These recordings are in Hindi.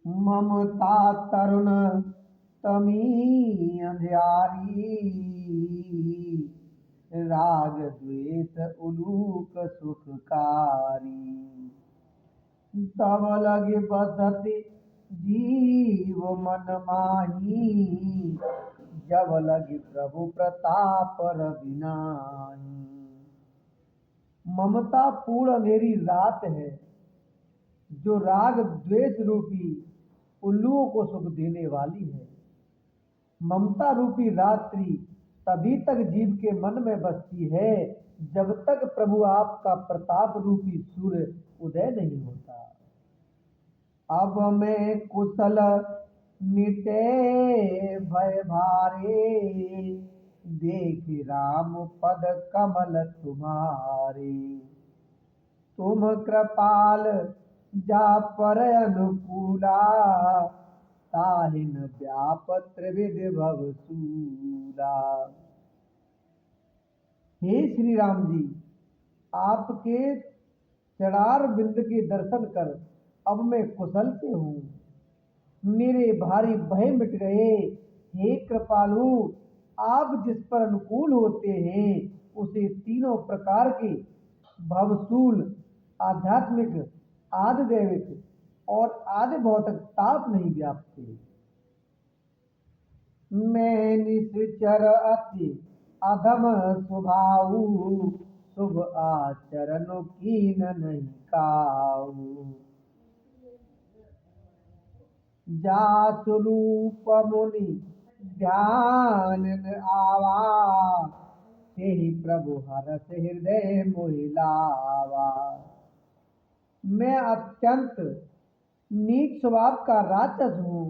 ममता तरुण तमी अंधियारी, राग द्वेष उलूक सुखकारी। तब लगे बसति जीव मन माही, जब लगे प्रभु प्रताप रविनाही। ममता पूर्ण अंधेरी रात है जो राग द्वेष रूपी उल्लुओं को सुख देने वाली है। ममता रूपी रात्रि तभी तक जीव के मन में बसती है जब तक प्रभु आपका प्रताप रूपी सूर्य उदय नहीं होता। अब मैं कुशल मिटे भय भारे, देख राम पद कमल तुम्हारे। तुम कृपाल जा पर अनुकूला, ताहिन व्याप त्रिविध भवसूला। हे श्री राम जी, आपके चढ़ार बिंद के दर्शन कर अब मैं कुशल से हूँ। मेरे भारी भय मिट गए। हे कृपालु, आप जिस पर अनुकूल होते हैं उसे तीनों प्रकार के भवसूल, आध्यात्मिक, आदि दैविक और आदि भौतिक ताप नहीं व्यापते। मैं निश्चर अति अधम स्वभाव, शुभ आचरण कीन नहीं काऊ। जासु रूप मुनि ध्यान आवा, तेहि प्रभु हरस हृदय मोहिलावा। मैं अत्यंत नीच स्वभाव का राक्षस हूँ।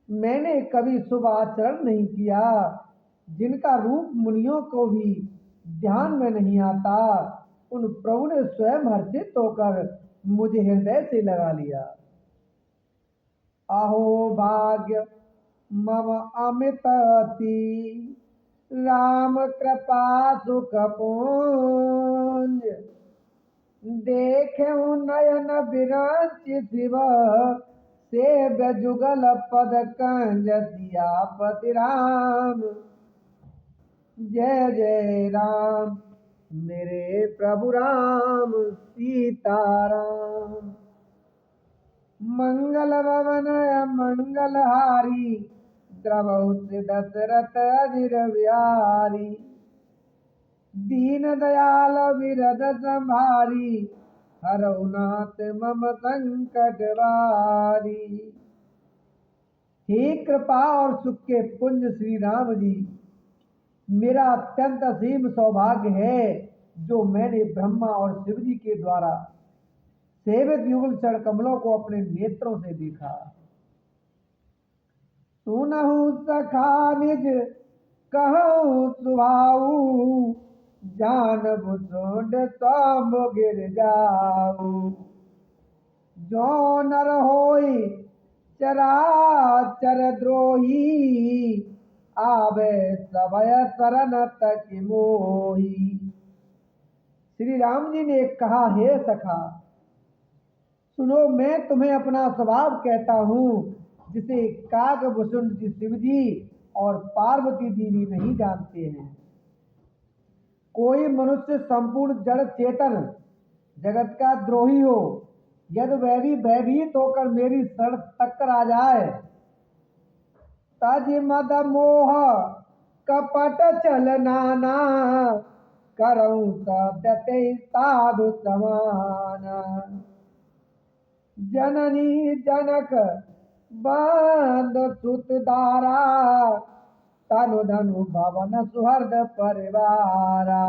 मैंने कभी शुभ आचरण नहीं किया, जिनका रूप मुनियों को भी ध्यान में नहीं आता, उन प्रभु ने स्वयं हर्षित होकर मुझे हृदय से लगा लिया। अहो भाग्य मम अमित अति, राम कृपा सुख पुंज। देखे नयन बिरंच शिव, सेव्य जुगल पद कंज सियापति राम। जय जय राम मेरे प्रभु राम सीताराम। मंगल भवन मंगलहारी, द्रवहु दशरथ अजिर बिहारी। दीन दयाल विरद संभारी, हरहु नाथ मम संकट वारी। हे कृपा और सुख के पुंज श्री राम जी, मेरा अत्यंत असीम सौभाग्य है जो मैंने ब्रह्मा और शिव जी के द्वारा सेवित युगल चरण कमलों को अपने नेत्रों से देखा। सुनहु सखा निज कहूँ सुभाऊ, जानबु सोंड सब गिर जाऊ। जो नर होई चराचर द्रोही, आवे सबय शरण तक मोही। श्री राम जी ने कहा, हे सखा सुनो, मैं तुम्हें अपना स्वभाव कहता हूँ जिसे काकभूषुंड शिव जी और पार्वती जी भी नहीं जानते हैं। कोई मनुष्य संपूर्ण जड़ चेतन जगत का द्रोही हो, यदि वह भी भयभीत होकर मेरी शरण तक कर आ जाए, तज मद मोह कपट चल नाना, करऊं सत्य साधु समाना। जननी जनक बंद सुत दारा, तनु धनु भवन सुहृद परिवारा।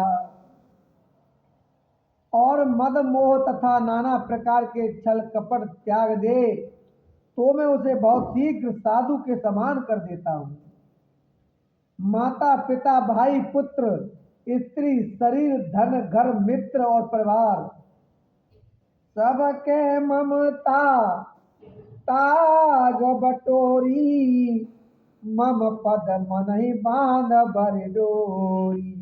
और मद मोह तथा नाना प्रकार के छल कपट त्याग दे तो मैं उसे बहुत शीघ्र साधु के समान कर देता हूँ। माता पिता भाई पुत्र स्त्री शरीर धन घर मित्र और परिवार सबके ममता ताग बटोरी, मम पद मनहि बांध बर डोरी।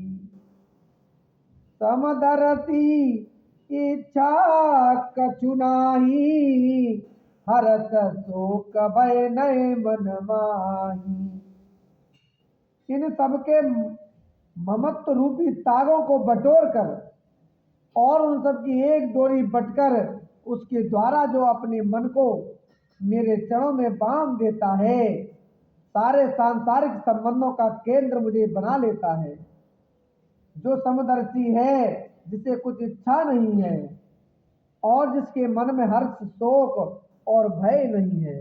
समदरती इच्छा कछु नाही, हरत शोक भय नए मन माही। इन सबके ममत्व रूपी तारों को बटोर कर और उन सब की एक डोरी बटकर उसके द्वारा जो अपने मन को मेरे चरणों में बांध देता है, सारे सांसारिक संबंधों का केंद्र मुझे बना लेता है। जो समदर्शी है, जिसे कुछ इच्छा नहीं है और जिसके मन में हर्ष शोक और भय नहीं है।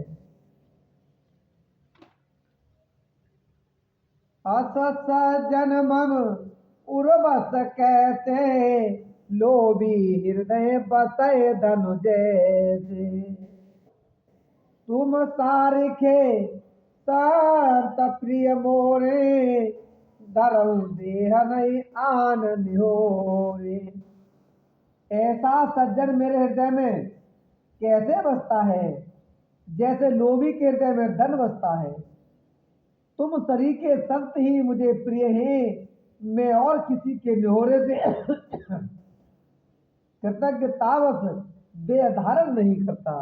अस सज्जन मम उर्वस कहते, लोभी हृदय बसय धनु जैसे। तुम सारिखे संत प्रिय मोरे, धरऊ देह नहीं आन निहोरे। ऐसा सज्जन मेरे हृदय में कैसे बसता है, जैसे लोभी के हृदय में धन बसता है। तुम सरीखे संत ही मुझे प्रिय हैं, मैं और किसी के निहोरे से कृतज्ञतावश देह धारण नहीं करता।